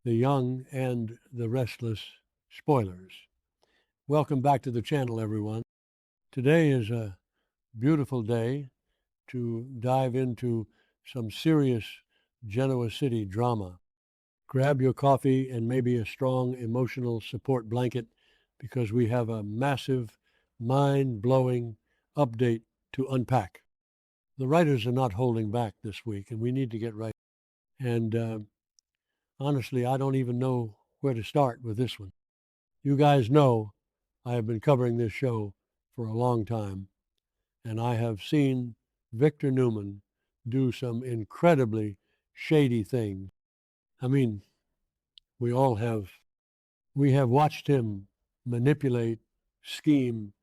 the young and the restless spoilers. Welcome back to the channel, everyone. Today is a beautiful day to dive into some serious Genoa City drama. Grab your coffee and maybe a strong emotional support blanket because we have a massive, mind-blowing update to unpack. The writers are not holding back this week, and we need to get right. And honestly, I don't even know where to start with this one. You guys know I have been covering this show for a long time, and I have seen Victor Newman do some incredibly shady things. I mean, we all have. We have watched him manipulate, scheme,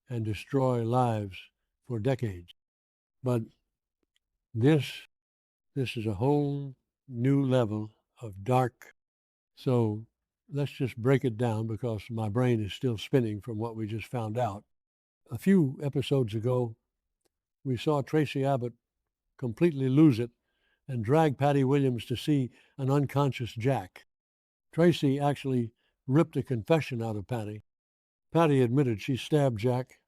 and destroy lives for decades. But this, this is a whole new level of dark. So let's just break it down because my brain is still spinning from what we just found out. A few episodes ago, we saw Tracy Abbott completely lose it and drag Patty Williams to see an unconscious Jack. Tracy actually ripped a confession out of Patty. Patty admitted she stabbed Jack,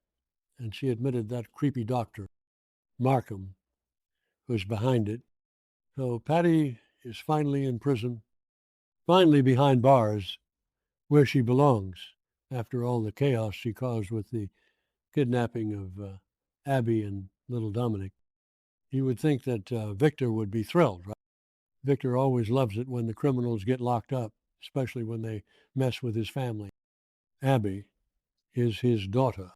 and she admitted that creepy doctor, Markham, was behind it. So Patty is finally in prison, finally behind bars, where she belongs after all the chaos she caused with the kidnapping of Abby and little Dominic. You would think that Victor would be thrilled, right? Victor always loves it when the criminals get locked up, especially when they mess with his family. Abby is his daughter.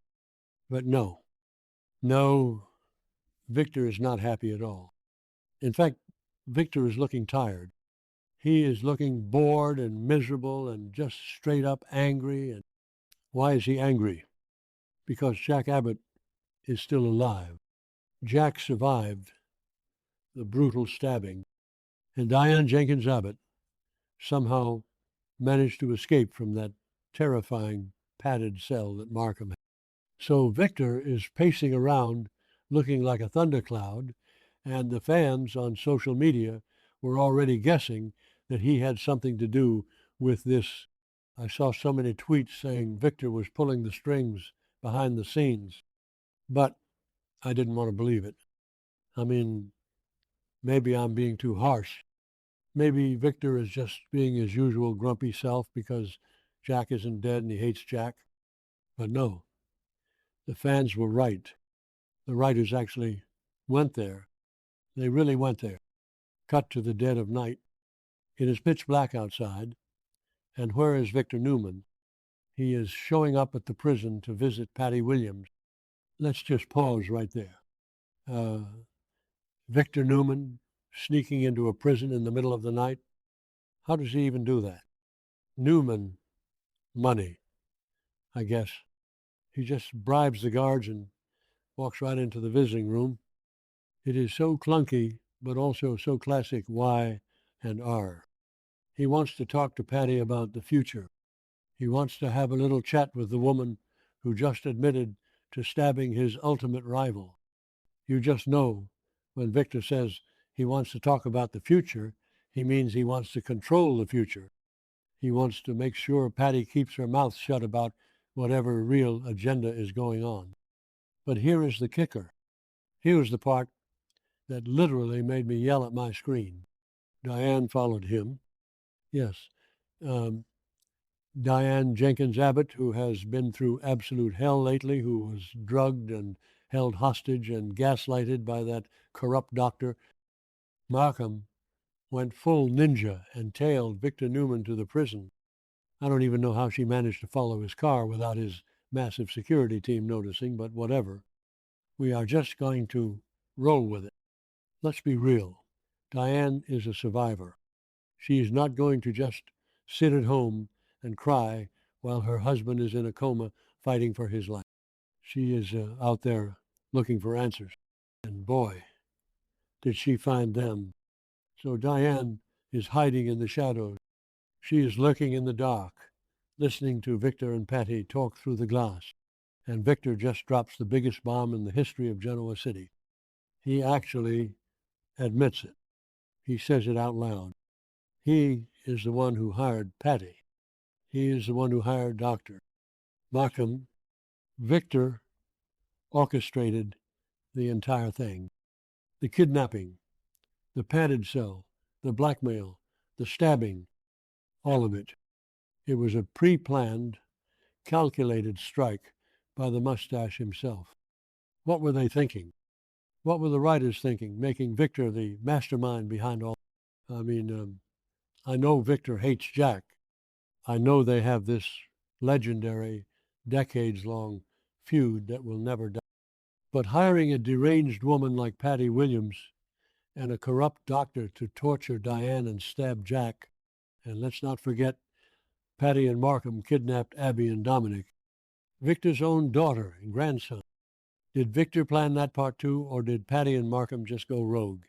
But no, Victor is not happy at all. In fact, Victor is looking tired. He is looking bored and miserable and just straight up angry. And why is he angry? Because Jack Abbott is still alive. Jack survived the brutal stabbing, and Diane Jenkins Abbott somehow managed to escape from that terrifying padded cell that Markham had. So Victor is pacing around looking like a thundercloud, and the fans on social media were already guessing that he had something to do with this. I saw so many tweets saying Victor was pulling the strings behind the scenes, but I didn't want to believe it. I mean, maybe I'm being too harsh. Maybe Victor is just being his usual grumpy self because Jack isn't dead and he hates Jack. But no, the fans were right. The writers actually went there. They really went there. Cut to the dead of night. It is pitch black outside. And where is Victor Newman? He is showing up at the prison to visit Patty Williams. Let's just pause right there. Victor Newman sneaking into a prison in the middle of the night? How does he even do that? Newman, money, I guess. He just bribes the guards and walks right into the visiting room. It is so clunky, but also so classic Y&R. He wants to talk to Patty about the future. He wants to have a little chat with the woman who just admitted to stabbing his ultimate rival. You just know when Victor says he wants to talk about the future, he means he wants to control the future. He wants to make sure Patty keeps her mouth shut about whatever real agenda is going on. But here is the kicker. Here's the part that literally made me yell at my screen. Diane followed him. Yes, Diane Jenkins Abbott, who has been through absolute hell lately, who was drugged and held hostage and gaslighted by that corrupt doctor. Markham went full ninja and tailed Victor Newman to the prison. I don't even know how she managed to follow his car without his massive security team noticing, but whatever. We are just going to roll with it. Let's be real. Diane is a survivor. She is not going to just sit at home and cry while her husband is in a coma fighting for his life. She is out there looking for answers. And boy, did she find them. So Diane is hiding in the shadows. She is lurking in the dark, listening to Victor and Patty talk through the glass. And Victor just drops the biggest bomb in the history of Genoa City. He actually admits it. He says it out loud. He is the one who hired Patty. He is the one who hired Dr. Markham. Victor orchestrated the entire thing. The kidnapping, the padded cell, the blackmail, the stabbing, all of it. It was a pre-planned, calculated strike by the mustache himself. What were they thinking? What were the writers thinking, making Victor the mastermind behind all? I mean, I know Victor hates Jack. I know they have this legendary, decades-long feud that will never die. But hiring a deranged woman like Patty Williams and a corrupt doctor to torture Diane and stab Jack, and let's not forget Patty and Markham kidnapped Abby and Dominic, Victor's own daughter and grandson. Did Victor plan that part too, or did Patty and Markham just go rogue?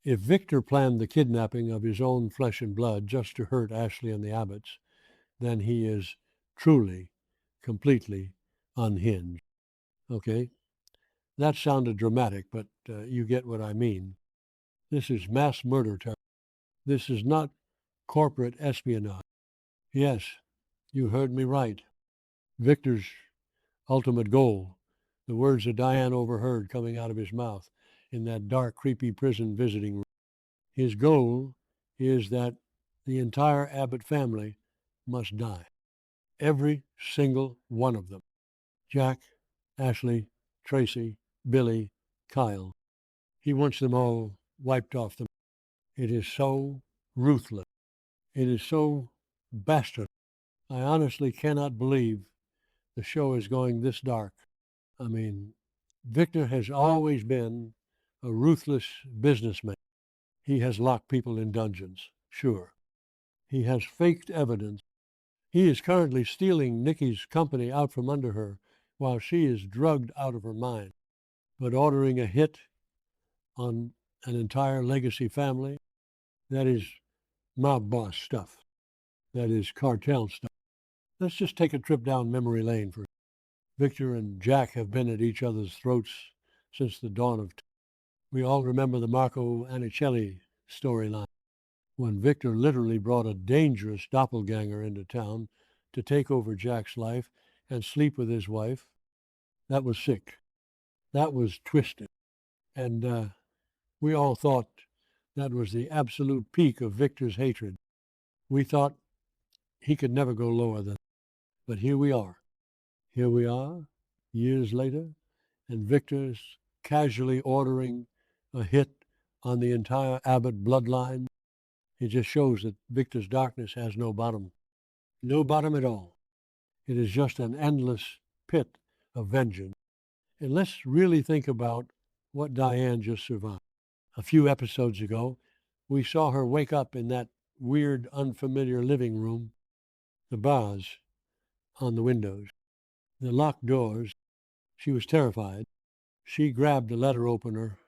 If Victor planned the kidnapping of his own flesh and blood just to hurt Ashley and the Abbotts, then he is truly, completely unhinged. Okay? That sounded dramatic, but you get what I mean. This is mass murder. This is not corporate espionage. Yes, you heard me right. Victor's ultimate goal, the words that Diane overheard coming out of his mouth in that dark, creepy prison visiting room. His goal is that the entire Abbott family must die. Every single one of them. Jack, Ashley, Tracy, Billy, Kyle. He wants them all wiped off the. It is so ruthless. It is so bastard. I honestly cannot believe the show is going this dark. I mean, Victor has always been a ruthless businessman. He has locked people in dungeons, sure. He has faked evidence. He is currently stealing Nikki's company out from under her while she is drugged out of her mind. But ordering a hit on an entire legacy family, that is mob boss stuff. That is cartel stuff. Let's just take a trip down memory lane for Victor and Jack have been at each other's throats since the dawn of time. We all remember the Marco Anicelli storyline, when Victor literally brought a dangerous doppelganger into town to take over Jack's life and sleep with his wife. That was sick. That was twisted. And we all thought that was the absolute peak of Victor's hatred. We thought he could never go lower than that. But here we are. Here we are, years later, and Victor's casually ordering a hit on the entire Abbott bloodline. It just shows that Victor's darkness has no bottom. No bottom at all. It is just an endless pit of vengeance. And let's really think about what Diane just survived. A few episodes ago, we saw her wake up in that weird, unfamiliar living room, the bars on the windows, the locked doors. She was terrified. She grabbed a letter opener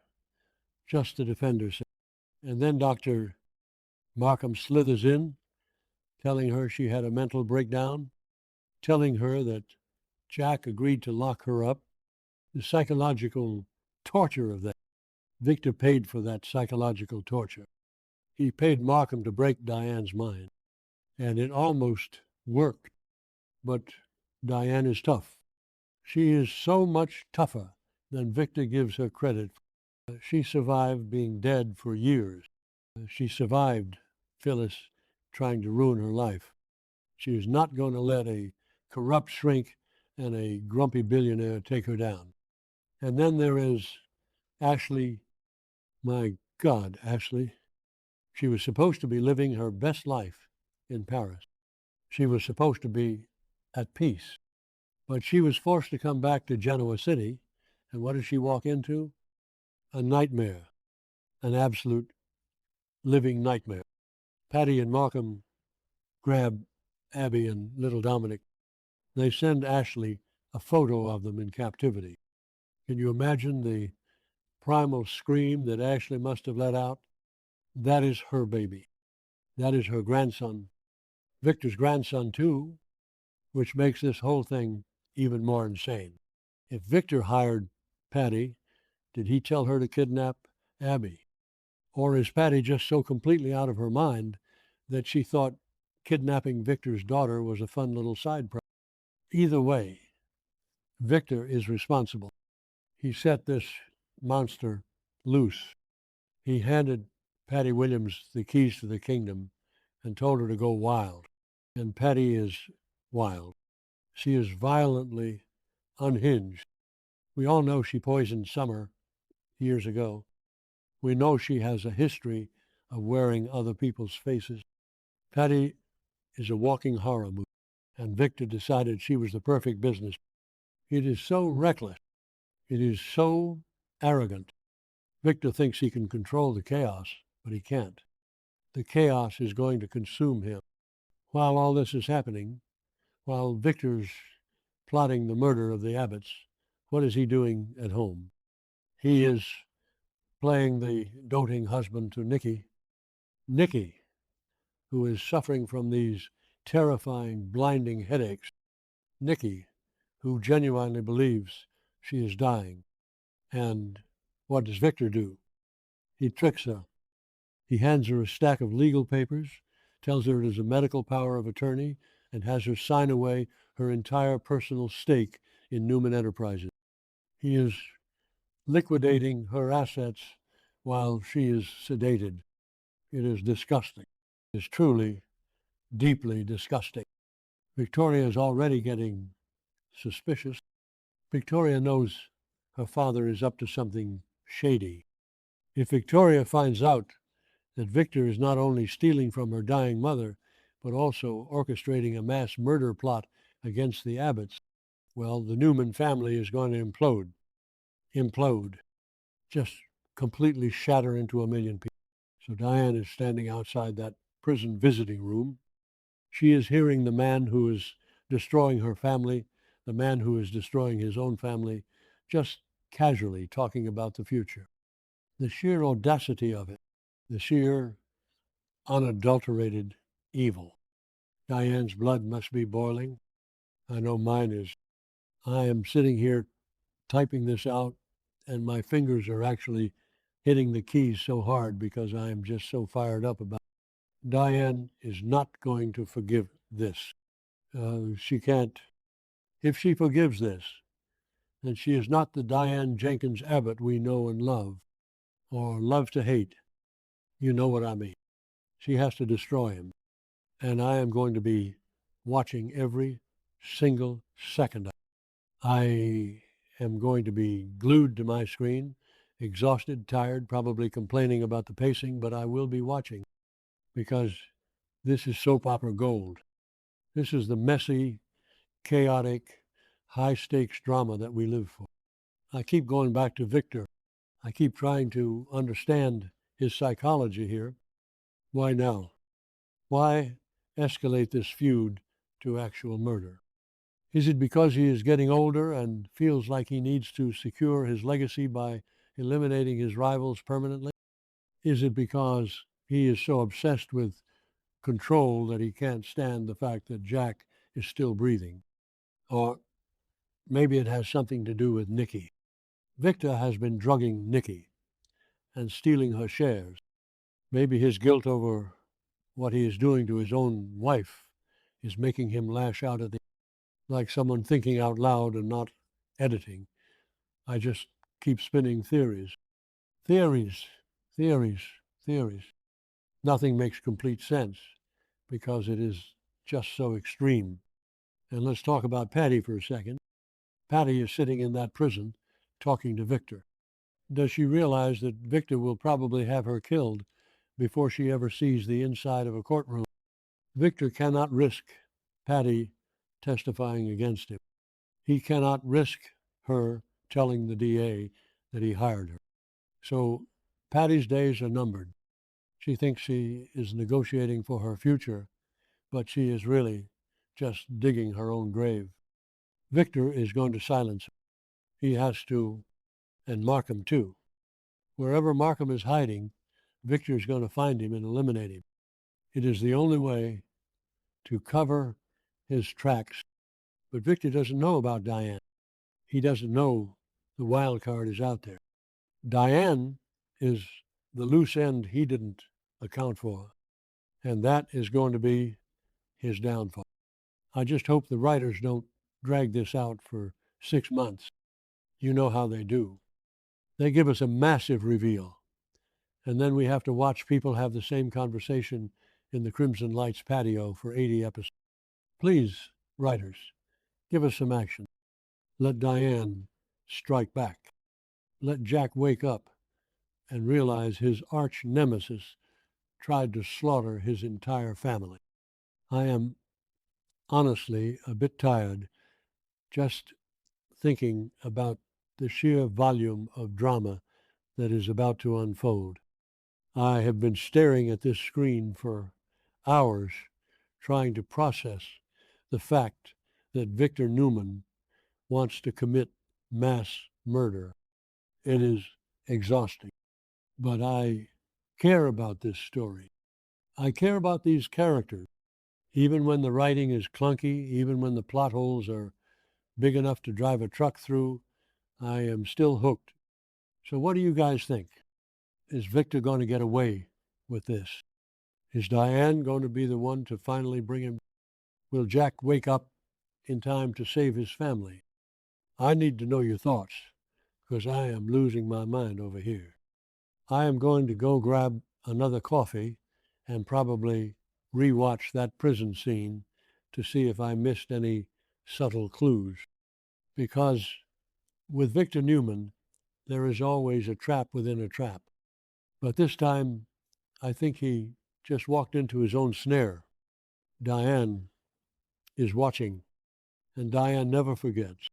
just to defend herself. And then Dr. Markham slithers in, telling her she had a mental breakdown, telling her that Jack agreed to lock her up. The psychological torture of that. Victor paid for that psychological torture. He paid Markham to break Diane's mind. And it almost worked. But Diane is tough. She is so much tougher than Victor gives her credit. She survived being dead for years. She survived Phyllis trying to ruin her life. She is not going to let a corrupt shrink and a grumpy billionaire take her down. And then there is Ashley. My God, Ashley. She was supposed to be living her best life in Paris. She was supposed to be at peace. But she was forced to come back to Genoa City. And what does she walk into? A nightmare. An absolute living nightmare. Patty and Markham grab Abby and little Dominic. They send Ashley a photo of them in captivity. Can you imagine the primal scream that Ashley must have let out? That is her baby. That is her grandson. Victor's grandson, too, which makes this whole thing even more insane. If Victor hired Patty, did he tell her to kidnap Abby? Or is Patty just so completely out of her mind that she thought kidnapping Victor's daughter was a fun little side project. Either way, Victor is responsible. He set this monster loose. He handed Patty Williams the keys to the kingdom and told her to go wild. And Patty is wild. She is violently unhinged. We all know she poisoned Summer years ago. We know she has a history of wearing other people's faces. Patty is a walking horror movie, and Victor decided she was the perfect business. It is so reckless. It is so arrogant. Victor thinks he can control the chaos, but he can't. The chaos is going to consume him. While all this is happening, while Victor's plotting the murder of the Abbotts, what is he doing at home? He is playing the doting husband to Nikki. Nikki, who is suffering from these terrifying, blinding headaches. Nikki, who genuinely believes she is dying. And what does Victor do? He tricks her. He hands her a stack of legal papers, tells her it is a medical power of attorney, and has her sign away her entire personal stake in Newman Enterprises. He is liquidating her assets while she is sedated. It is disgusting. It is truly, deeply disgusting. Victoria is already getting suspicious. Victoria knows her father is up to something shady. If Victoria finds out that Victor is not only stealing from her dying mother, but also orchestrating a mass murder plot against the Abbotts, well, the Newman family is going to implode, just completely shatter into a million people. So Diane is standing outside that prison visiting room. She is hearing the man who is destroying her family, the man who is destroying his own family, just casually talking about the future. The sheer audacity of it, the sheer unadulterated evil. Diane's blood must be boiling. I know mine is. I am sitting here typing this out, and my fingers are actually hitting the keys so hard because I am just so fired up about it. Diane is not going to forgive this. She can't. If she forgives this, then she is not the Diane Jenkins Abbott we know and love, or love to hate. You know what I mean. She has to destroy him. And I am going to be watching every single second of it. I am going to be glued to my screen, exhausted, tired, probably complaining about the pacing, but I will be watching because this is soap opera gold. This is the messy, chaotic, high-stakes drama that we live for. I keep going back to Victor. I keep trying to understand his psychology here. Why now? Why escalate this feud to actual murder? Is it because he is getting older and feels like he needs to secure his legacy by eliminating his rivals permanently? Is it because he is so obsessed with control that he can't stand the fact that Jack is still breathing? Or maybe it has something to do with Nikki. Victor has been drugging Nikki and stealing her shares. Maybe his guilt over what he is doing to his own wife is making him lash out at the like someone thinking out loud and not editing. I just keep spinning theories. Theories, theories, theories. Nothing makes complete sense because it is just so extreme. And let's talk about Patty for a second. Patty is sitting in that prison talking to Victor. Does she realize that Victor will probably have her killed before she ever sees the inside of a courtroom? Victor cannot risk Patty testifying against him. He cannot risk her telling the DA that he hired her. So Patty's days are numbered. She thinks she is negotiating for her future, but she is really just digging her own grave. Victor is going to silence her. He has to, and Markham too. Wherever Markham is hiding, Victor is going to find him and eliminate him. It is the only way to cover his tracks. But Victor doesn't know about Diane. He doesn't know the wild card is out there. Diane is the loose end he didn't account for. and that is going to be his downfall. I just hope the writers don't drag this out for 6 months. You know how they do. They give us a massive reveal, and then we have to watch people have the same conversation in the Crimson Lights patio for 80 episodes. Please, writers, give us some action. Let Diane strike back. Let Jack wake up and realize his arch nemesis tried to slaughter his entire family. I am honestly a bit tired just thinking about the sheer volume of drama that is about to unfold. I have been staring at this screen for hours trying to process the fact that Victor Newman wants to commit mass murder. It is exhausting. But I care about this story. I care about these characters. Even when the writing is clunky, even when the plot holes are big enough to drive a truck through, I am still hooked. So what do you guys think? Is Victor going to get away with this? Is Diane going to be the one to finally bring him? Will Jack wake up in time to save his family? I need to know your thoughts, because I am losing my mind over here. I am going to go grab another coffee and probably rewatch that prison scene to see if I missed any subtle clues. Because with Victor Newman, there is always a trap within a trap. But this time, I think he just walked into his own snare. Diane is watching, and Diane never forgets.